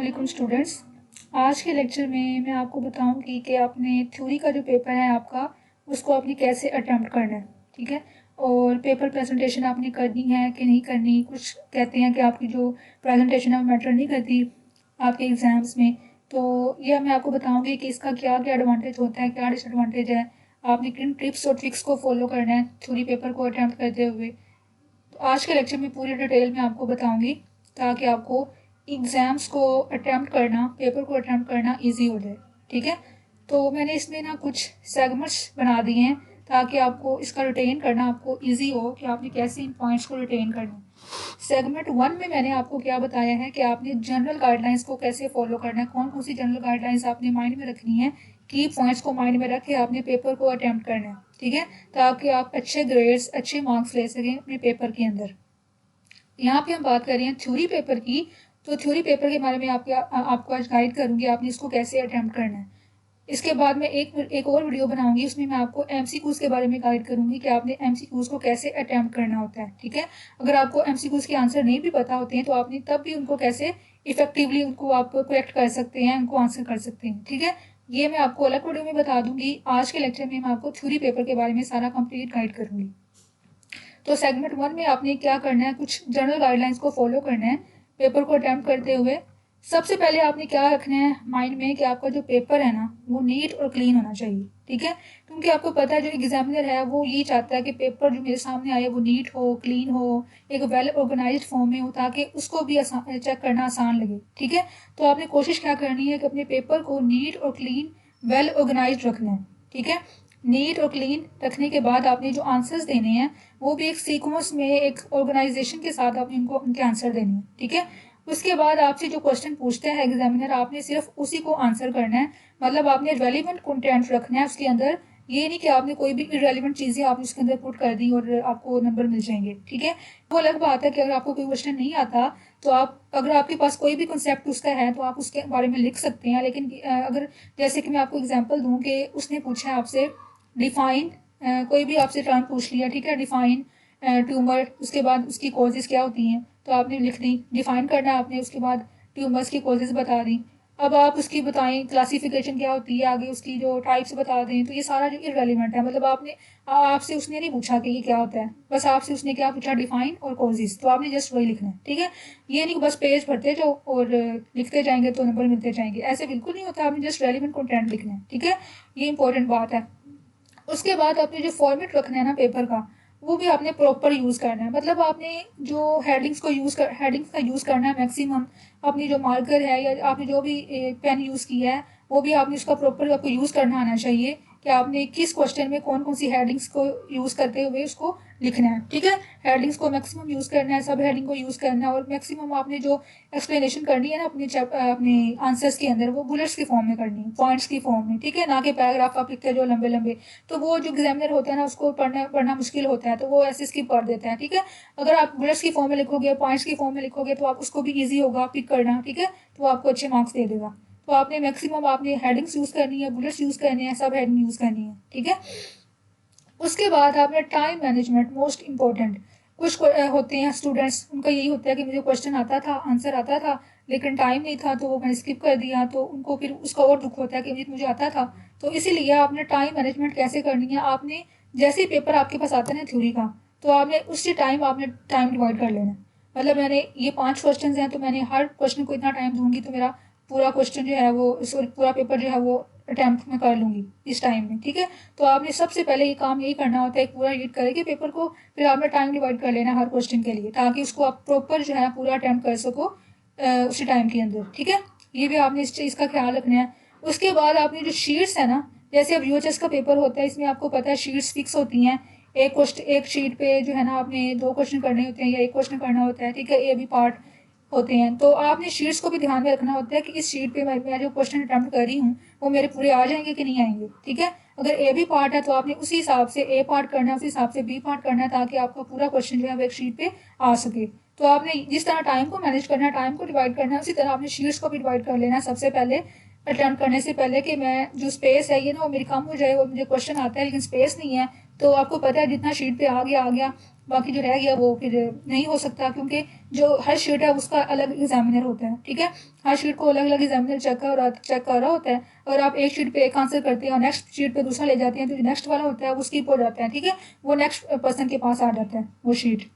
वालेकुम स्टूडेंट्स। आज के लेक्चर में मैं आपको बताऊंगी कि आपने थ्योरी का जो पेपर है आपका उसको आपने कैसे अटेम्प्ट करना है, ठीक है। और पेपर प्रेजेंटेशन आपने करनी है कि नहीं करनी। कुछ कहते हैं कि आपकी जो प्रेजेंटेशन है वो मैटर नहीं करती आपके एग्ज़ाम्स में। तो ये मैं आपको बताऊंगी कि इसका क्या क्या एडवांटेज होता है, क्या डिसएडवांटेज है, आपने किन टिप्स और ट्रिक्स को फॉलो करना है थ्योरी पेपर को अटैम्प्ट करते हुए। तो आज के लेक्चर में पूरी डिटेल में आपको बताऊंगी ताकि आपको एग्ज़ाम्स को अटैम्प्ट करना, पेपर को अटैम्प्ट करना इजी हो जाए, ठीक है। तो मैंने इसमें ना कुछ सेगमेंट्स बना दिए हैं ताकि आपको इसका रिटेन करना आपको इजी हो कि आपने कैसे इन पॉइंट्स को रिटेन करना है। सेगमेंट 1 में मैंने आपको क्या बताया है कि आपने जनरल गाइडलाइंस को कैसे फॉलो करना है, कौन कौन सी जनरल गाइडलाइंस आपने माइंड में रखनी है, की पॉइंट्स को माइंड में रख के आपने पेपर को अटैम्प्ट करना है, ठीक है, ताकि आप अच्छे ग्रेड्स, अच्छे मार्क्स ले सकें अपने पेपर के अंदर। यहाँ पे हम बात कर रहे हैं थ्योरी पेपर की। तो थ्योरी पेपर के बारे में आपको आज गाइड करूंगी आपने इसको कैसे अटैम्प्ट करना है। इसके बाद मैं एक और वीडियो बनाऊंगी, उसमें मैं आपको एमसीक्यूज के बारे में गाइड करूंगी कि आपने एमसीक्यूज को कैसे अटैम्प्ट करना होता है, ठीक है। अगर आपको एमसीक्यूज के आंसर नहीं भी पता होते हैं तो आपने तब भी उनको कैसे इफेक्टिवली उनको आप करेक्ट कर सकते हैं, उनको आंसर कर सकते हैं, ठीक है। ये मैं आपको अलग वीडियो में बता दूंगी। आज के लेक्चर में मैं आपको थ्योरी पेपर के बारे में सारा कंप्लीट गाइड करूंगी। तो सेगमेंट 1 में आपने क्या करना है, कुछ जनरल गाइडलाइंस को फॉलो करना है पेपर को अटैम्प्ट करते हुए। सबसे पहले आपने क्या रखना है माइंड में कि आपका जो पेपर है ना वो नीट और क्लीन होना चाहिए, ठीक है। क्योंकि आपको पता है जो एग्जामिनर है वो ये चाहता है कि पेपर जो मेरे सामने आए वो नीट हो, क्लीन हो, एक वेल ऑर्गेनाइज्ड फॉर्म में हो ताकि उसको भी चेक करना आसान लगे, ठीक है। तो आपने कोशिश क्या करनी है कि अपने पेपर को नीट और क्लीन, वेल ऑर्गेनाइज्ड रखना है, ठीक है। नीट और क्लीन रखने के बाद आपने जो आंसर्स देने हैं वो भी एक सीक्वेंस में, एक ऑर्गेनाइजेशन के साथ आपने उनको उनके आंसर देने हैं, ठीक है। उसके बाद आपसे जो क्वेश्चन पूछते हैं एग्जामिनर, आपने सिर्फ उसी को आंसर करना है। मतलब आपने रेलिवेंट कंटेंट रखना है उसके अंदर। ये नहीं कि आपने कोई भी इरेलीवेंट चीज़ें आपने उसके अंदर पुट कर दी और आपको नंबर मिल जाएंगे, ठीक है। वो अलग बात है कि अगर आपको कोई क्वेश्चन नहीं आता तो आप, अगर आपके पास कोई भी कंसेप्ट उसका है तो आप उसके बारे में लिख सकते हैं। लेकिन अगर जैसे कि मैं आपको एग्जाम्पल दूँ कि उसने पूछा है आपसे डिफाइन, कोई भी आपसे टर्म पूछ लिया, ठीक है, डिफाइन ट्यूमर, उसके बाद उसकी कॉजेज क्या होती हैं तो आपने लिख दी, डिफाइन करना है आपने, उसके बाद ट्यूमर्स की कॉजेज बता दी। अब आप उसकी बताएं क्लासिफिकेशन क्या होती है, आगे उसकी जो टाइप्स बता दें। तो ये सारा जो इररेलेवेंट है, मतलब आपने आपसे उसने नहीं पूछा कि ये क्या होता है, बस आपसे उसने क्या पूछा, डिफाइन और कॉजेज, तो आपने जस्ट वही लिखना है, ठीक है। ये नहीं कि बस पेज भरते जाओ और लिखते जाएंगे तो नंबर मिलते जाएंगे, ऐसे बिल्कुल नहीं होता। आपने जस्ट रेलिवेंट कंटेंट लिखना है, ठीक है। ये इंपॉर्टेंट बात है। उसके बाद आपने जो फॉर्मेट रखना है ना पेपर का वो भी आपने प्रॉपर यूज़ करना है। मतलब आपने जो हेडिंग्स का यूज़ करना है मैक्सिमम। अपनी जो मार्कर है या आपने जो भी पेन यूज़ किया है वो भी आपने उसका प्रॉपर आपको यूज़ करना आना चाहिए कि आपने किस क्वेश्चन में कौन कौन सी हेडिंग्स को यूज़ करते हुए उसको लिखना है, ठीक है। हेडिंग्स को मैक्सिमम यूज़ करना है, सब हेडिंग को यूज़ करना है। और मैक्सिमम आपने जो एक्सप्लेनेशन करनी है ना अपने आंसर्स के अंदर वो बुलेट्स की फॉर्म में करनी है, पॉइंट्स की फॉर्म में, ठीक है, ना कि पैराग्राफ आप लिखते जो लंबे लंबे। तो वो जो एग्जामिनर होता है ना उसको पढ़ना मुश्किल होता है तो वो ऐसे स्किप कर देता है, ठीक है। अगर आप बुलेट्स की फॉर्म में लिखोगे, पॉइंट्स की फॉर्म में लिखोगे तो आप उसको भी ईजी होगा पिक करना, ठीक है, तो आपको अच्छे मार्क्स दे देगा। तो आपने मैक्सिमम आपने हेडिंग्स यूज़ करनी है, बुलेट्स यूज़ करनी है, सब हेडिंग यूज़ करनी है, ठीक है। उसके बाद आपने टाइम मैनेजमेंट, मोस्ट इंपॉर्टेंट। कुछ होते हैं स्टूडेंट्स, उनका यही होता है कि मुझे क्वेश्चन आता था, आंसर आता था, लेकिन टाइम नहीं था तो वो मैंने स्किप कर दिया, तो उनको फिर उसका और दुख होता है कि मुझे आता था। तो इसीलिए आपने टाइम मैनेजमेंट कैसे करनी है, आपने जैसे ही पेपर आपके पास आता है ना थ्योरी का, तो आपने उसी टाइम आपने टाइम डिवाइड कर लेना। मतलब मैंने ये 5 क्वेश्चन हैं तो मैंने हर क्वेश्चन को इतना टाइम दूंगी तो मेरा पूरा क्वेश्चन जो है वो, सॉरी, पूरा पेपर जो है वो अटैम्प्ट में कर लूँगी इस टाइम में, ठीक है। तो आपने सबसे पहले ये काम यही करना होता है, पूरा रीड करके पेपर को, फिर आपने टाइम डिवाइड कर लेना हर क्वेश्चन के लिए ताकि उसको आप प्रॉपर जो है पूरा अटैम्प्ट कर सको उसी टाइम के अंदर, ठीक है। ये भी आपने इस चीज़ का ख्याल रखना है। उसके बाद आपने जो शीट्स है ना, जैसे अब यूएचएस का पेपर होता है, इसमें आपको पता है शीट्स फिक्स होती हैं। एक शीट पे जो है ना आपने 2 क्वेश्चन करने होते हैं या 1 क्वेश्चन करना होता है, ठीक है, ए बी पार्ट होते हैं। तो आपने शीट्स को भी ध्यान में रखना होता है कि इस शीट पे मैं जो क्वेश्चन अटैम्प्ट कर रही हूँ वो मेरे पूरे आ जाएंगे कि नहीं आएंगे, ठीक है। अगर ए बी पार्ट है तो आपने उसी हिसाब से ए पार्ट करना है, उसी हिसाब से बी पार्ट करना है ताकि आपका पूरा क्वेश्चन जो है वो एक शीट पे आ सके। तो आपने जिस तरह टाइम को मैनेज करना है, टाइम को डिवाइड करना है, उसी तरह आपने शीट्स को भी डिवाइड कर लेना है सबसे पहले, अटैम्प्ट करने से पहले, कि मैं जो स्पेस है ये ना वो मेरी कम हो जाए, वो मुझे क्वेश्चन आता है लेकिन स्पेस नहीं है। तो आपको पता है जितना शीट पे आ गया बाकी जो रह गया वो फिर नहीं हो सकता, क्योंकि जो हर शीट है उसका अलग एग्जामिनर होता है, ठीक है। हर शीट को अलग अलग एग्जामिनर चेक कर रहा होता है। अगर आप एक शीट पे एक आंसर करते हैं और नेक्स्ट शीट पे दूसरा ले जाते हैं तो जो नेक्स्ट वाला होता है वो स्किप हो जाता है, ठीक है, वो नेक्स्ट पर्सन के पास आ जाता है वो शीट।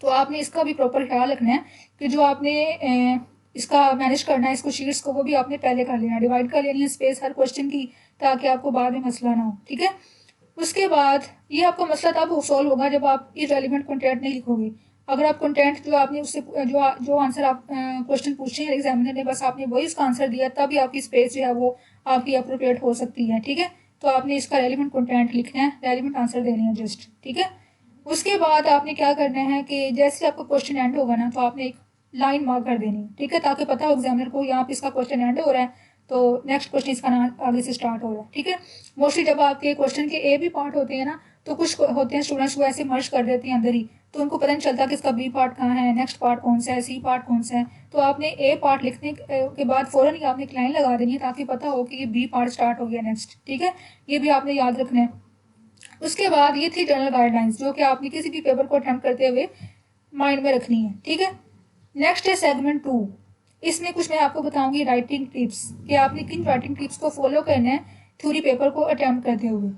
तो आपने इसका भी प्रॉपर ख्याल रखना है कि जो आपने इसका मैनेज करना है, इसको शीट्स को, वो भी आपने पहले कर लेना, डिवाइड कर लेनी है स्पेस हर क्वेश्चन की, ताकि आपको बाद में मसला ना हो, ठीक है। उसके बाद ये आपका मसला तब सॉल्व होगा जब आप इररेलेवेंट कंटेंट नहीं लिखोगे। अगर आप कंटेंट जो आपने उससे जो आंसर आप क्वेश्चन पूछे हैं एग्जामिनर ने, बस आपने वही उसका आंसर दिया, तभी आपकी स्पेस जो है वो आपकी अप्रोप्रिएट हो सकती है, ठीक है। तो आपने इसका रेलिवेंट कंटेंट लिखना है, रेलिवेंट आंसर देने हैं जस्ट, ठीक है। उसके बाद आपने क्या करना है कि जैसे आपका क्वेश्चन एंड होगा ना, तो आपने एक लाइन मार्क कर देनी है, ठीक है, ताकि पता हो एग्जामिनर को यहाँ पे इसका क्वेश्चन एंड हो रहा है, तो नेक्स्ट क्वेश्चन इसका आगे से स्टार्ट हो रहा है, ठीक है। मोस्टली जब आपके क्वेश्चन के ए भी पार्ट होते हैं ना, तो कुछ होते हैं स्टूडेंट्स वो ऐसे मर्ज कर देते हैं अंदर ही, तो उनको पता नहीं चलता कि इसका बी पार्ट कहाँ है, नेक्स्ट पार्ट कौन सा है, सी पार्ट कौन सा है। तो आपने ए पार्ट लिखने के बाद फ़ौरन ही आपने एक लाइन लगा देनी है, ताकि पता हो कि ये बी पार्ट स्टार्ट हो गया नेक्स्ट, ठीक है। ये भी आपने याद रखना है। उसके बाद ये थी जनरल गाइडलाइंस, जो कि आपने किसी भी पेपर को अटेम्प्ट करते हुए माइंड में रखनी है, ठीक है। नेक्स्ट है सेगमेंट 2। इसमें कुछ मैं आपको बताऊंगी राइटिंग टिप्स, कि आपने किन राइटिंग टिप्स को फॉलो करना है थ्योरी पेपर को अटेम्प्ट करते हुए।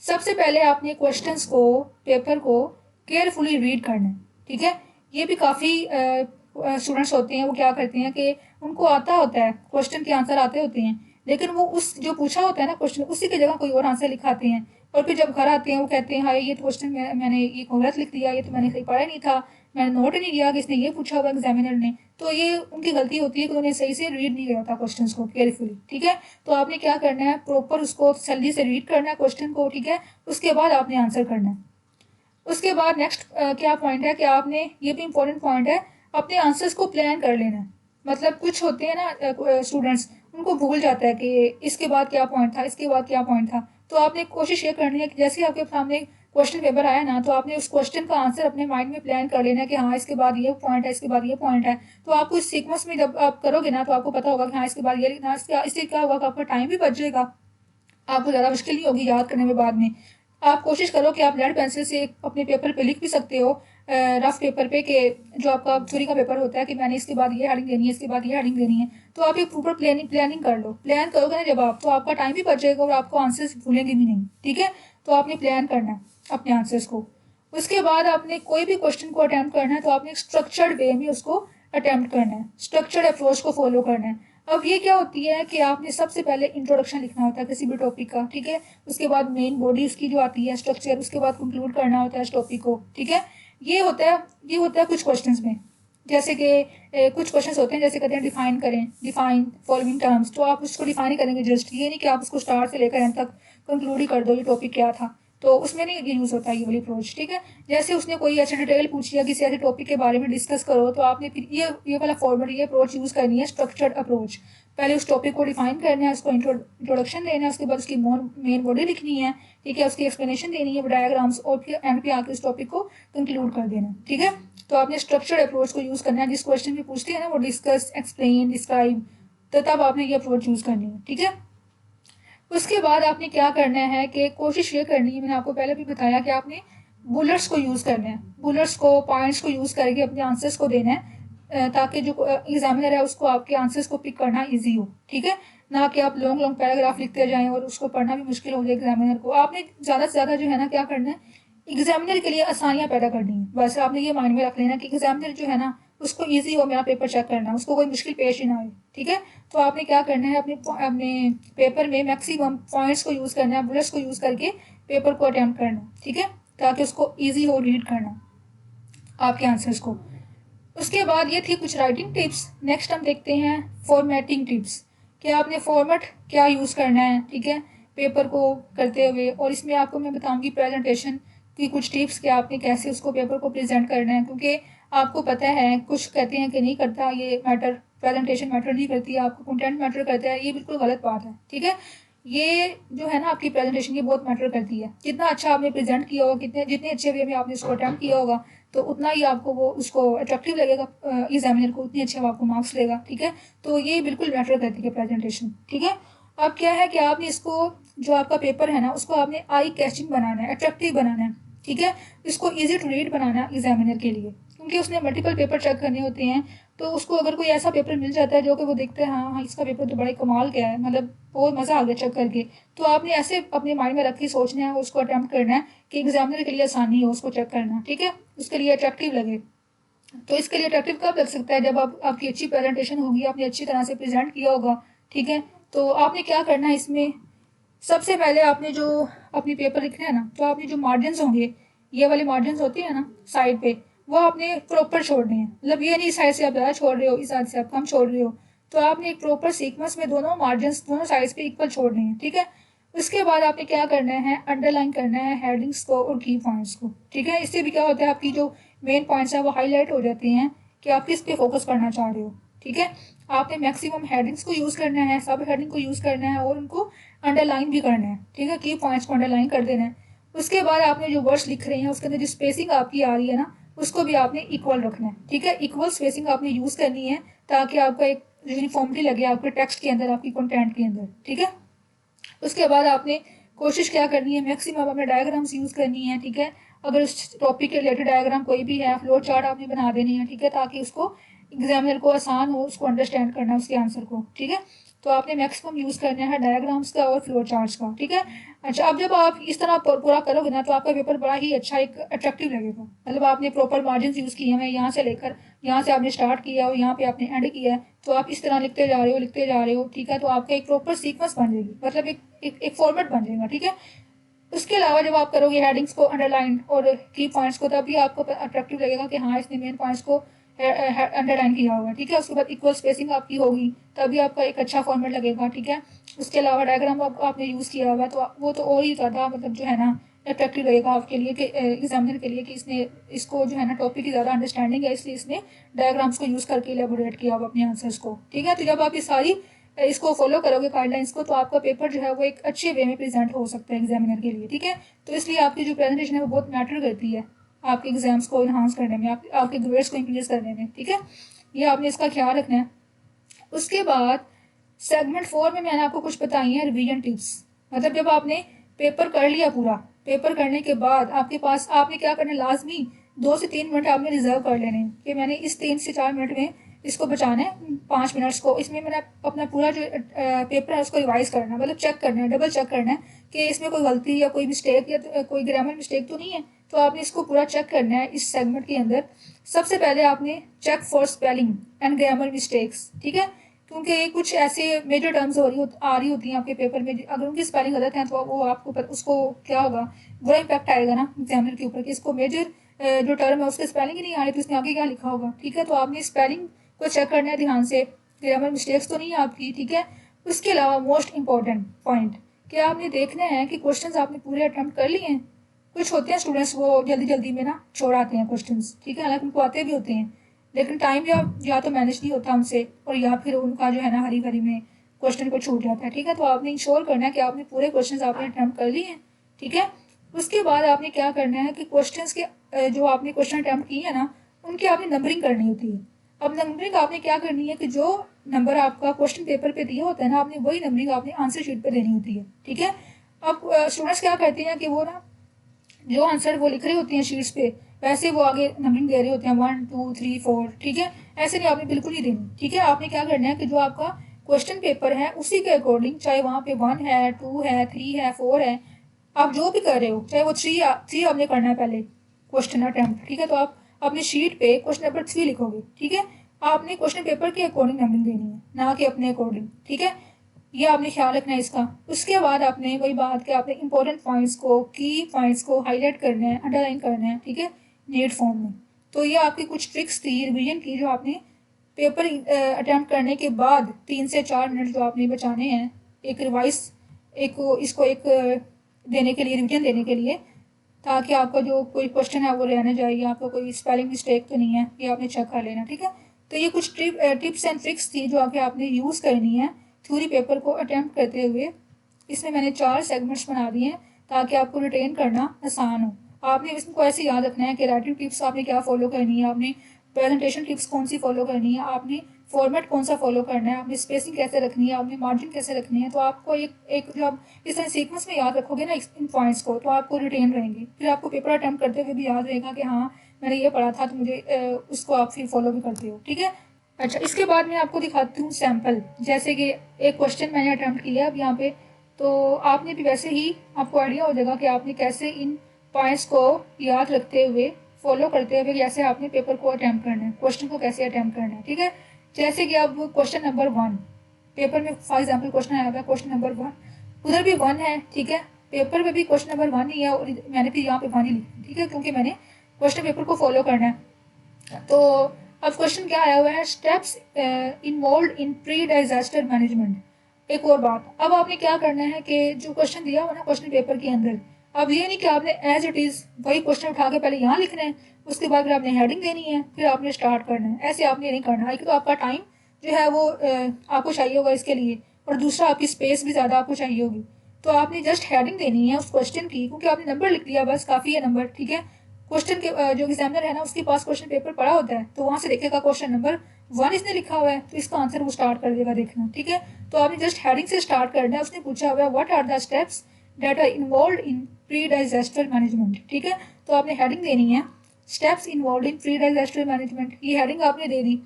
सबसे पहले आपने क्वेश्चंस को, पेपर को केयरफुली रीड करना है, ठीक है। ये भी काफ़ी स्टूडेंट्स होते हैं, वो क्या करते हैं कि उनको आता होता है, क्वेश्चन के आंसर आते होते हैं, लेकिन वो उस जो पूछा होता है ना क्वेश्चन, उसी की जगह कोई और आंसर लिखाते हैं, और फिर जब घर आते हैं वो कहते हैं हाय ये क्वेश्चन मैंने ये गलत लिख दिया, ये तो मैंने सही पढ़ा नहीं था, मैंने नोट नहीं किया कि इसने ये पूछा हुआ एग्जामिनर ने। तो ये उनकी गलती होती है कि उन्हें सही से रीड नहीं किया था क्वेश्चन को केयरफुली, ठीक है। तो आपने क्या करना है, प्रॉपर उसको जल्दी से रीड करना है क्वेश्चन को, ठीक है। उसके बाद आपने आंसर करना है। उसके बाद नेक्स्ट क्या पॉइंट है कि आपने, ये भी इंपॉर्टेंट पॉइंट है, अपने आंसर्स को प्लान कर लेना है। मतलब कुछ होते हैं ना स्टूडेंट्स, उनको भूल जाता है कि इसके बाद क्या पॉइंट था, इसके बाद क्या पॉइंट था। तो आपने कोशिश ये करनी है कि जैसे ही आपके सामने क्वेश्चन पेपर आया ना, तो आपने उस क्वेश्चन का आंसर अपने माइंड में प्लान कर लेना है कि हाँ इसके बाद ये पॉइंट है, इसके बाद ये पॉइंट है। तो आपको इस सीक्वेंस में जब आप करोगे ना, तो आपको पता होगा कि हाँ इसके बाद ये लिखना, इससे क्या होगा कि आपका टाइम भी बच जाएगा, आपको ज़्यादा मुश्किल नहीं होगी याद करने में बाद में। आप कोशिश करो कि आप लेड पेंसिल से अपने पेपर पे लिख भी सकते हो, रफ पेपर पे, कि जो आपका थ्योरी का पेपर होता है कि मैंने इसके बाद ये हेडिंग देनी है, इसके बाद ये हेडिंग देनी है। तो आप एक प्रॉपर प्लानिंग कर लो, प्लान करोगे ना जब आप, तो आपका टाइम भी बच जाएगा और आपको आंसर्स भूलेंगे भी नहीं, ठीक है। तो आपने प्लान करना है अपने आंसर्स को। उसके बाद आपने कोई भी क्वेश्चन को अटैम्प्ट करना है, तो आपने एक स्ट्रक्चर्ड वे में उसको अटैम्प्ट करना है, स्ट्रक्चर्ड अप्रोच को फॉलो करना है। अब ये क्या होती है कि आपने सबसे पहले इंट्रोडक्शन लिखना होता है किसी भी टॉपिक का, ठीक है। उसके बाद मेन बॉडी उसकी जो आती है स्ट्रक्चर, उसके बाद कंक्लूड करना होता है इस टॉपिक को, ठीक है। ये होता है कुछ क्वेश्चंस में, जैसे कि कुछ क्वेश्चंस होते हैं जैसे कहते हैं डिफाइन करें, डिफाइन फॉलोइंग टर्म्स, तो आप उसको डिफाइन ही करेंगे जस्ट, ये नहीं कि आप उसको स्टार्ट से लेकर एंड तक कंक्लूड ही कर दो ये टॉपिक क्या था, तो उसमें नहीं ये यूज़ होता है ये वाली अप्रोच, ठीक है। जैसे उसने कोई ऐसा डिटेल पूछ लिया किसी ऐसे टॉपिक के बारे में डिस्कस करो, तो आपने फिर ये वाला फॉर्मेट, ये अप्रोच यूज़ करनी है, स्ट्रक्चर्ड अप्रोच। पहले उस टॉपिक को डिफाइन करना है, उसको इंट्रोडक्शन देना है, उसके बाद उसकी मेन बॉडी लिखनी है, ठीक है, उसकी एक्सप्लेनेशन देनी है, डायग्राम्स, और फिर एंड पे आके उस टॉपिक को कंक्लूड कर देना, ठीक है। तो आपने स्ट्रक्चर्ड अप्रोच को यूज़ करना है, जिस क्वेश्चन में पूछते हैं ना वो डिस्कस, एक्सप्लेन, डिस्क्राइब, तो तब आपने ये अप्रोच यूज़ करनी है, ठीक है। उसके बाद आपने क्या करना है कि कोशिश ये करनी है, मैंने आपको पहले भी बताया कि आपने बुलेट्स को यूज़ करना है, बुलेट्स को, पॉइंट्स को यूज़ करके अपने आंसर्स को देना है, ताकि जो एग्जामिनर है उसको आपके आंसर्स को पिक करना ईजी हो, ठीक है। ना कि आप लॉन्ग लॉन्ग पैराग्राफ लिखते जाएं और उसको पढ़ना भी मुश्किल हो जाए एग्जामिनर को। आपने ज़्यादा से ज़्यादा जो है ना क्या करना है, एग्जामिनर के लिए आसानियाँ पैदा करनी है। बस आपने ये माइंड में रख लेना कि एग्जामिनर जो है ना उसको ईजी हो मेरा पेपर चेक करना, उसको कोई मुश्किल पेश ही ना आए, ठीक है। तो आपने क्या करना है, अपने पेपर में मैक्सिमम पॉइंट्स को यूज़ करना है, बुलेट्स को यूज़ करके पेपर को अटैम्प्ट करना है, ठीक है, ताकि उसको ईजी हो रीड करना आपके आंसर्स को। उसके बाद ये थी कुछ राइटिंग टिप्स। नेक्स्ट हम देखते हैं फॉर्मेटिंग टिप्स, कि आपने फॉर्मेट क्या यूज़ करना है, ठीक है, पेपर को करते हुए। और इसमें आपको मैं बताऊंगी प्रेजेंटेशन की कुछ टिप्स कि आपने कैसे उसको पेपर को प्रेजेंट करना है, क्योंकि आपको पता है कुछ कहते हैं कि नहीं करता ये मैटर, प्रेजेंटेशन मैटर नहीं करती है, आपको कंटेंट मैटर करता है, ये बिल्कुल गलत बात है, ठीक है। ये जो है ना आपकी प्रेजेंटेशन, ये बहुत मैटर करती है। जितना अच्छा आपने प्रेजेंट किया होगा, जितने अच्छे वे में आपने उसको अटेम्प्ट किया होगा, तो उतना ही आपको वो उसको अट्रैक्टिव लगेगा एग्जामिनर को, उतने अच्छे आपको मार्क्स लेगा, ठीक है। तो ये बिल्कुल मैटर करती है प्रेजेंटेशन, ठीक है। अब क्या है कि आपने इसको, जो आपका पेपर है ना, उसको आपने आई कैचिंग बनाना है, अट्रैक्टिव बनाना है। ठीक है। इसको ईजी टू रीड बनाना एग्जामिनर के लिए, क्योंकि उसने मल्टीपल पेपर चेक करने होते हैं। तो उसको अगर कोई ऐसा पेपर मिल जाता है जो कि वो देखते हैं हाँ हाँ इसका पेपर तो बड़ा कमाल का है, मतलब बहुत मज़ा आ गया चेक करके, तो आपने ऐसे अपने माइंड में रख के सोचना है, उसको अटैम्प्ट करना है कि एग्जामिनर के लिए आसानी हो उसको चेक करना, ठीक है, उसके लिए अट्रैक्टिव लगे। तो इसके लिए अट्रैक्टिव कब लग सकता है, जब आपकी अच्छी प्रेजेंटेशन होगी, आपने अच्छी तरह से प्रेजेंट किया होगा, ठीक है। तो आपने क्या करना है इसमें, सबसे पहले आपने जो अपनी पेपर लिखना है ना, तो आपने जो मार्जिन होंगे, ये वाले मार्जिन होते हैं ना साइड पे, वो आपने प्रॉपर छोड़ने हैं। मतलब ये नहीं इस साइड से आप ज़्यादा छोड़ रहे हो, इस साइड से आप कम छोड़ रहे हो, तो आपने एक प्रॉपर सीक्वेंस में दोनों मार्जिन दोनों साइड्स पे इक्वल छोड़ने हैं, ठीक है। उसके बाद आपने क्या करना है, अंडरलाइन करना है हेडिंग्स को और की पॉइंट्स को, ठीक है। इससे भी क्या होता है, आपकी जो मेन पॉइंट्स है वो हाईलाइट हो जाते हैं कि आप किस पे फोकस करना चाह रहे हो, ठीक है। आपने मैक्सिमम हेडिंग्स को यूज़ करना है, सब हेडिंग को यूज़ करना है और उनको अंडरलाइन भी करना है, ठीक है, की पॉइंट्स को अंडरलाइन कर देना है। उसके बाद आपने जो वर्ड्स लिख रहे हैं उसके अंदर जो स्पेसिंग आपकी आ रही है ना, उसको भी आपने इक्वल रखना है, ठीक है। इक्वल स्पेसिंग आपने यूज़ करनी है ताकि आपका एक यूनिफॉर्मिटी लगे आपके टेक्स्ट के अंदर, आपकी कंटेंट के अंदर, ठीक है। उसके बाद आपने कोशिश क्या करनी है, मैक्सिमम आपने डायग्राम्स यूज़ करनी है, ठीक है। अगर उस टॉपिक के रिलेटेड डायग्राम कोई भी है, फ्लो चार्ट आपने बना देनी है, ठीक है, ताकि उसको एग्जामिनर को आसान हो उसको अंडरस्टैंड करना उसके आंसर को, ठीक है। तो आपने मैक्सिमम यूज़ करना है डायग्राम्स का और फ्लो चार्ट्स का, ठीक है। अच्छा, अब जब आप इस तरह पूरा करोगे ना, तो आपका पेपर बड़ा ही अच्छा एक अट्रैक्टिव लगेगा। मतलब आपने प्रॉपर मार्जिन यूज़ किए हैं, यहाँ से लेकर यहाँ से आपने स्टार्ट किया और यहाँ पे आपने एंड किया है, तो आप इस तरह लिखते जा रहे हो लिखते जा रहे हो, ठीक है। तो आपका एक प्रॉपर सीक्वेंस बन जाएगी, मतलब एक फॉर्मेट बन जाएगा, ठीक है। उसके अलावा जब आप करोगे हेडिंग्स को अंडरलाइन और की पॉइंट्स को, तभी आपको अट्रैक्टिव लगेगा कि हाँ इसने मेन पॉइंट्स को अंडरलाइन किया होगा, ठीक है। उसके बाद इक्वल स्पेसिंग आपकी होगी, तभी आपका एक अच्छा फॉर्मेट लगेगा, ठीक है। उसके अलावा डायग्राम आपने यूज़ किया होगा, तो वो तो और ही ज़्यादा मतलब जो है ना अट्रैक्टिव लगेगा आपके लिए कि एग्जामिनर के लिए कि इसने इसको जो है ना टॉपिक की ज़्यादा अंडरस्टैंडिंग है, इसलिए इसने डायग्राम्स को यूज़ करके एलेबोरेट किया होगा अपने आंसर्स को, ठीक है। तो जब आप ये सारी इसको फॉलो करोगे गाइडलाइंस को, तो आपका पेपर जो है वो एक अच्छे वे में प्रेजेंट हो सकता है एग्जामिनर के लिए, ठीक है। तो इसलिए आपकी जो प्रेजेंटेशन है वो बहुत मैटर करती है आपके एग्जाम्स को इन्हांस करने में, आपके ग्रेड्स को इंक्रीज करने में, ठीक है। ये आपने इसका ख्याल रखना है। उसके बाद सेगमेंट 4 में मैंने आपको कुछ बताई हैं रिवीजन टिप्स। मतलब जब आपने पेपर कर लिया पूरा, पेपर करने के बाद आपके पास आपने क्या करना है, लाजमी 2 से 3 मिनट आपने रिजर्व कर लेने हैं कि मैंने इस 3 से 4 मिनट में इसको बचाना है 5 मिनट्स को, इसमें मैंने अपना पूरा जो पेपर है उसको रिवाइज करना है, मतलब चेक करना है, डबल चेक करना है कि इसमें कोई गलती या कोई मिस्टेक या कोई ग्रामर मिस्टेक तो नहीं है। तो आपने इसको पूरा चेक करना है इस सेगमेंट के अंदर। सबसे पहले आपने check for spelling and grammar mistakes, ठीक है, क्योंकि कुछ ऐसे मेजर टर्म्स आ रही होती हैं आपके पेपर में, अगर उनकी स्पेलिंग गलत है तो वो आपको उसको क्या होगा, बुरा इम्पैक्ट आएगा ना एग्जामिनर के ऊपर कि इसको मेजर जो टर्म है उसकी स्पेलिंग ही नहीं आ रही, तो इसमें आगे क्या लिखा होगा, ठीक है। तो आपने स्पेलिंग को चेक करना है ध्यान से, ग्रामर मिस्टेक्स तो नहीं है आपकी, ठीक है। उसके अलावा मोस्ट इंपॉर्टेंट पॉइंट कि आपने देखना है कि क्वेश्चंस आपने पूरे अटेम्प्ट कर लिए हैं। कुछ होते हैं स्टूडेंट्स वो जल्दी जल्दी में ना छोड़ आते हैं क्वेश्चंस, ठीक है, हालांकि उनको आते भी होते हैं, लेकिन टाइम या तो मैनेज नहीं होता उनसे, और या फिर उनका जो है ना हरी भरी में क्वेश्चन को छूट जाता है, ठीक है। तो आपने इंश्योर करना है कि आपने पूरे क्वेश्चंस आपने अटेम्प्ट कर लिए हैं, ठीक है। उसके बाद आपने क्या करना है कि क्वेश्चंस के जो आपने क्वेश्चन अटेम्प्ट किए हैं ना, उनकी आपने नंबरिंग करनी होती है। अब नंबरिंग आपने क्या करनी है कि जो नंबर आपका क्वेश्चन पेपर पे दिया होता है ना, आपने वही नंबरिंग आपने आंसर शीट पे देनी होती है, ठीक है। अब स्टूडेंट्स क्या करते हैं कि वो ना जो आंसर वो लिख रहे होते हैं शीट्स पे, वैसे वो आगे नंबरिंग दे रहे होते हैं 1 2 3 4, ठीक है। ऐसे नहीं, आपने बिल्कुल नहीं देनी, ठीक है। आपने क्या करना है कि जो आपका क्वेश्चन पेपर है उसी के अकॉर्डिंग, चाहे वहाँ पे 1 है 2 है 3 है 4 है, आप जो भी कर रहे हो, चाहे वो 3 आपने करना है पहले क्वेश्चन अटेम्प्ट, ठीक है। तो आप अपनी शीट पे क्वेश्चन नंबर 3 लिखोगे, ठीक है। आपने क्वेश्चन पेपर के अकॉर्डिंग नंबरिंग देनी है, ना कि अपने अकॉर्डिंग, ठीक है। ये आपने ख्याल रखना है इसका। उसके बाद आपने वही बात कि आपने इंपॉर्टेंट पॉइंट्स को, की पॉइंट्स को हाईलाइट करना है, अंडरलाइन करना है, ठीक है, नीट फॉर्म में। तो ये आपकी कुछ ट्रिक्स थी रिवीजन की, जो आपने पेपर अटेम्प्ट करने के बाद 3 से 4 मिनट जो आपने बचाने हैं एक रिवाइज एक इसको एक देने के लिए, रिवीजन देने के लिए, ताकि आपका जो कोई क्वेश्चन है वो रहना जाए, या आपका कोई स्पेलिंग मिस्टेक तो नहीं है, ये आपने चेक कर लेना, ठीक है। तो ये कुछ टिप्स एंड ट्रिक्स थी जो आगे आपने यूज़ करनी है थ्योरी पेपर को अटेम्प्ट करते हुए। इसमें मैंने 4 सेगमेंट्स बना दिए हैं ताकि आपको रिटेन करना आसान हो। आपने इसको ऐसे याद रखना है कि राइटिंग टिप्स आपने क्या फॉलो करनी है, आपने प्रेजेंटेशन टिप्स कौन सी फॉलो करनी है, आपने फॉर्मेट कौन सा फॉलो करना है, आपने स्पेसिंग कैसे रखनी है, आपने मार्जिन कैसे रखनी है। तो आपको एक जो आप इस तरह सीक्वेंस में याद रखोगे ना इन पॉइंट्स को, तो आपको रिटेन रहेंगे। फिर आपको पेपर अटैम्प्ट करते हुए भी याद रहेगा कि हाँ मैंने ये पढ़ा था, तो मुझे उसको आप फिर फॉलो भी करते हो। ठीक है। अच्छा, इसके बाद मैं आपको दिखाती हूँ सैम्पल। जैसे कि एक क्वेश्चन मैंने अटैम्प्ट किया अब यहाँ पे, तो आपने भी वैसे ही आपको आइडिया हो जाएगा कि आपने कैसे इन पॉइंट्स को याद रखते हुए फॉलो करते हुए कैसे आपने पेपर को अटैम्प्ट करना है, क्वेश्चन को कैसे अटैम्प्ट करना है। ठीक है। जैसे कि अब क्वेश्चन नंबर 1 पेपर में फॉर एग्जाम्पल क्वेश्चन आया हुआ है, क्वेश्चन नंबर 1 उधर भी 1 है। ठीक है। पेपर में भी क्वेश्चन नंबर 1 ही है और मैंने फिर यहाँ पे 1 ही लिखा। ठीक है, क्योंकि मैंने क्वेश्चन पेपर को फॉलो करना है। तो अब क्वेश्चन क्या आया हुआ है, steps involve in pre disaster management. एक और बात, अब आपने क्या करना है कि जो क्वेश्चन दिया हुआ ना क्वेश्चन पेपर के अंदर, अब ये नहीं कि आपने एज इट इज वही क्वेश्चन उठा के पहले यहाँ लिखना है, उसके बाद फिर आपने हेडिंग देनी है, फिर आपने स्टार्ट करना है। ऐसे आपने नहीं करना है, तो आपका टाइम जो है वो आपको चाहिए होगा इसके लिए, और दूसरा आपकी स्पेस भी ज़्यादा आपको चाहिए होगी। तो आपने जस्ट हेडिंग देनी है उस क्वेश्चन की, क्योंकि आपने नंबर लिख दिया बस काफ़ी है नंबर। ठीक है। क्वेश्चन के जो एग्जामिनर है ना उसके पास क्वेश्चन पेपर पड़ा होता है, तो वहाँ से देखेगा क्वेश्चन नंबर 1 इसने लिखा हुआ है, तो इसका आंसर वो स्टार्ट कर देगा देखना। ठीक है। तो आपने जस्ट हेडिंग से स्टार्ट करना है। उसने पूछा हुआ है what are the steps that are involve in pre disaster management. ठीक है। तो आपने हेडिंग देनी है steps involve in pre disaster management, ये हेडिंग आपने दे दी।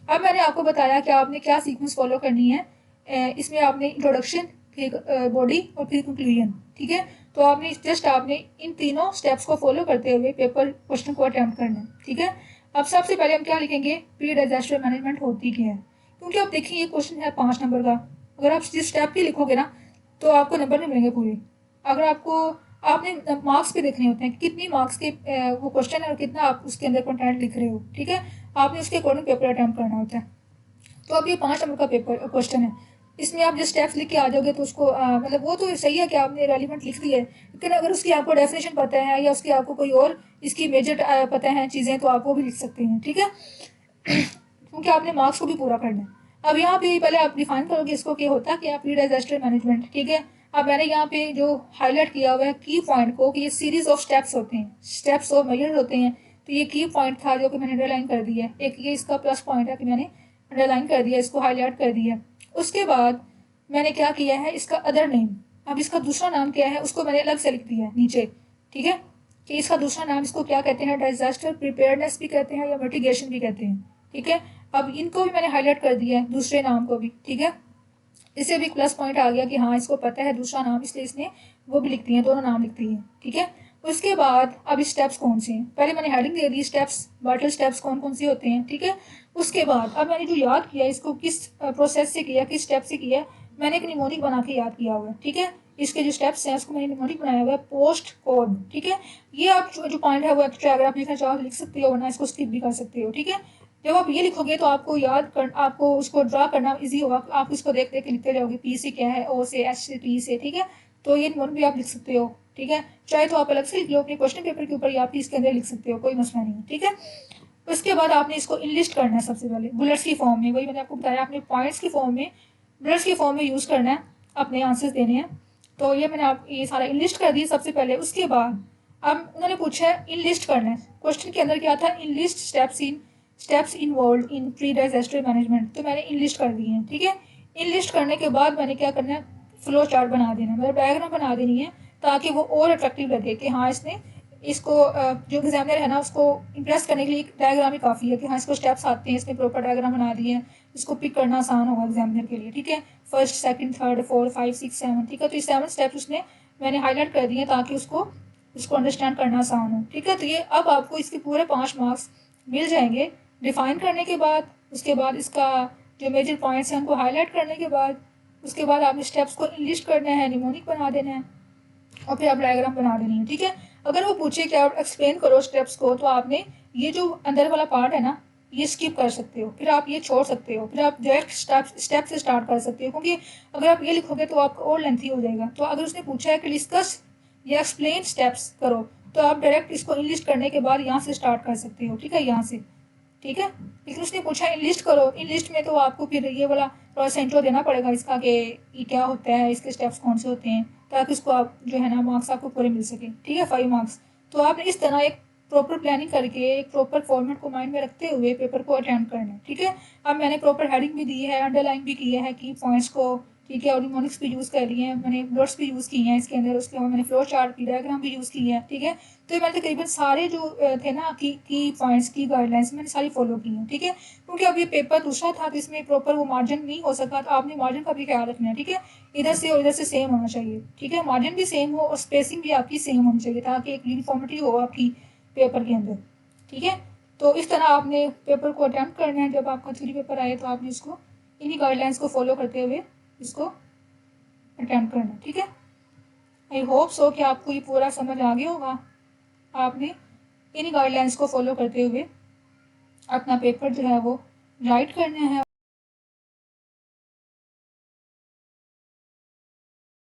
अब मैंने आपको बताया कि आपने क्या सीक्वेंस फॉलो करनी है। इसमें आपने इंट्रोडक्शन, फिर बॉडी और फिर कंक्लूजन। ठीक है। तो आपने इन तीनों स्टेप्स को फॉलो करते हुए पेपर क्वेश्चन को अटेम्प्ट करना है। ठीक है। अब सबसे पहले हम क्या लिखेंगे, प्री डिजास्टर मैनेजमेंट होती क्या है। क्योंकि आप देखिए ये क्वेश्चन है 5 नंबर का, अगर आप जिस स्टेप की लिखोगे ना तो आपको नंबर नहीं मिलेंगे पूरे। अगर आपने मार्क्स पे देखने होते हैं कि कितनी मार्क्स के वो क्वेश्चन है और कितना आप उसके अंदर कंटेंट लिख रहे हो। ठीक है। आपने उसके अकॉर्डिंग पेपर अटेम्प्ट करना होता है। तो अब ये 5 नंबर का पेपर क्वेश्चन है, इसमें आप जो स्टेप्स लिख के आ जाओगे तो उसको मतलब वो तो सही है कि आपने रेलिवेंट लिख दी है, लेकिन अगर उसकी आपको डेफिनेशन पता है या उसकी आपको कोई और इसकी मेजर पता है चीज़ें, तो आप वो भी लिख सकते हैं। ठीक है। क्योंकि आपने मार्क्स को भी पूरा करना है। अब यहाँ पे पहले आप डिफाइन करोगे इसको क्या होता है, कि प्री डिजास्टर मैनेजमेंट। ठीक है। अब मैंने यहाँ पे जो हाईलाइट किया हुआ है की पॉइंट को, कि ये सीरीज ऑफ स्टेप्स होते हैं, स्टेप्स ऑफ मेजर्स होते हैं। तो ये की पॉइंट था जो कि मैंने अंडरलाइन कर दिया है। एक ये इसका प्लस पॉइंट है कि मैंने अंडरलाइन कर दिया, इसको हाईलाइट कर दिया। उसके बाद मैंने क्या किया है, इसका अदर नेम, अब इसका दूसरा नाम क्या है उसको मैंने अलग से लिख दिया है नीचे। ठीक है। कि इसका दूसरा नाम इसको क्या कहते हैं, डिजास्टर प्रिपेयरनेस भी कहते हैं या मिटिगेशन भी कहते हैं। ठीक है। अब इनको भी मैंने हाईलाइट कर दिया है, दूसरे नाम को भी। ठीक है। इससे भी प्लस पॉइंट आ गया कि हाँ इसको पता है दूसरा नाम, इसलिए इसने वो भी लिख दिए हैं, दोनों नाम लिख दिए हैं। ठीक है। उसके बाद अब स्टेप्स कौन से हैं, पहले मैंने heading they the steps, vital steps कौन कौन से होते हैं। ठीक है। उसके बाद अब मैंने जो याद किया इसको किस प्रोसेस से किया, किस स्टेप से किया, मैंने एक निमोनिक बना के याद किया हुआ है। ठीक है। इसके जो स्टेप्स हैं उसको मैंने निमोनिक बनाया हुआ है, पोस्ट कोड। ठीक है। ये आप जो पॉइंट है वो एक्स्ट्रा अगर आप लिखना चाहो लिख सकते हो, वरना इसको स्किप भी कर सकते हो। ठीक है। जब आप ये लिखोगे तो आपको उसको ड्रा करना इजी होगा, आप इसको देख देख के लिखते जाओगे, पी से क्या है, ओ से, एच से, टी से। ठीक है। तो ये नोट भी आप लिख सकते हो। ठीक है। चाहे तो आप अलग से लिख लो अपने क्वेश्चन पेपर के ऊपर, या आप इसके अंदर लिख सकते हो, कोई मसला नहीं है। ठीक है। उसके बाद आपने इसको इनलिस्ट करना है सबसे पहले बुलेट्स की फॉर्म में, वही मैंने आपको बताया, आपने पॉइंट्स की फॉर्म में, बुलेट्स की फॉर्म में यूज़ करना है, अपने आंसर्स देने हैं। तो ये मैंने आप ये सारा इनलिस्ट कर दिया सबसे पहले। उसके बाद अब उन्होंने पूछा है इनलिस्ट करना है, क्वेश्चन के अंदर क्या था, enlist steps involve in pre disaster management, तो मैंने इनलिस्ट कर दिए हैं। ठीक है। इनलिस्ट करने के बाद मैंने क्या करना है, फ्लो चार्ट बना देना है, मतलब डायग्राम बना देनी है, ताकि वो और अट्रैक्टिव लगे कि हाँ इसको जो एग्जामिनर है ना उसको इंप्रेस करने के लिए डायग्राम ही काफ़ी है, कि हाँ इसको स्टेप्स आते हैं, इसने प्रॉपर डायग्राम बना दिए हैं, इसको पिक करना आसान होगा एग्जामिनर के लिए। ठीक है। First, second, third, 4, 5, 6, 7। ठीक है। तो ये 7 स्टेप्स उसने मैंने हाईलाइट कर दिए हैं ताकि उसको अंडरस्टैंड करना आसान हो। ठीक है। तो ये अब आपको इसके पूरे 5 मार्क्स मिल जाएंगे डिफाइन करने के बाद। उसके बाद इसका जो मेजर पॉइंट्स हैं उनको हाईलाइट करने के बाद, उसके बाद आपने स्टेप्स को लिस्ट करना है, निमोनिक बना देना है, और फिर आप डायग्राम बना देनी है। ठीक है। अगर वो पूछे कि आप एक्सप्लेन करो स्टेप्स को, तो आपने ये जो अंदर वाला पार्ट है ना ये स्किप कर सकते हो, फिर आप ये छोड़ सकते हो, फिर आप डायरेक्ट स्टेप से स्टार्ट कर सकते हो, क्योंकि अगर आप ये लिखोगे तो आपका और लेंथी हो जाएगा। तो अगर उसने पूछा है कि डिस्कस या एक्सप्लेन स्टेप्स करो, तो आप डायरेक्ट इसको इनलिस्ट करने के बाद यहाँ से स्टार्ट कर सकते हो। ठीक है। यहाँ से। ठीक है। लेकिन उसने पूछा इनलिस्ट करो, इनलिस्ट में तो आपको फिर ये वाला थोड़ा सा इंट्रो देना पड़ेगा इसका, कि ये क्या होता है, इसके स्टेप्स कौन से होते हैं, ताकि उसको आप जो है ना मार्क्स आपको पूरे मिल सके। ठीक है। 5 मार्क्स। तो आपने इस तरह एक प्रॉपर प्लानिंग करके एक प्रॉपर फॉर्मेट को माइंड में रखते हुए पेपर को अटेम्प्ट करना है, ठीक है। अब मैंने प्रॉपर हेडिंग भी दी है, अंडरलाइन भी किया है की पॉइंट्स को, ठीक है, और निमोनिक्स भी यूज़ कर लिए हैं, मैंने नोट्स भी यूज़ किए हैं इसके अंदर, उसके बाद मैंने फ्लो चार्ट की डायग्राम भी यूज़ की है, ठीक है। तो मैंने तकरीबन सारे जो थे ना की पॉइंट्स की गाइडलाइंस मैंने सारी फॉलो की हैं, ठीक है। क्योंकि अब ये पेपर दूसरा था तो इसमें प्रॉपर वो मार्जिन नहीं हो सका, तो आपने मार्जिन का भी ख्याल रखना है, ठीक है। इधर से और इधर से सेम होना चाहिए, ठीक है, मार्जिन भी सेम हो और स्पेसिंग भी आपकी सेम होनी चाहिए ताकि एक यूनिफॉर्मिटी हो आपकी पेपर के अंदर, ठीक है। तो इस तरह आपने पेपर को अटेम्प्ट करना है। जब आपका थ्योरी पेपर आए तो आपने इसको इन्हीं गाइडलाइंस को फॉलो करते हुए इसको अटेम्प्ट करना है, ठीक है। आई होप सो कि आपको ये पूरा समझ आ गया होगा। आपने इन्हीं गाइडलाइंस को फॉलो करते हुए अपना पेपर जो है वो राइट करना है।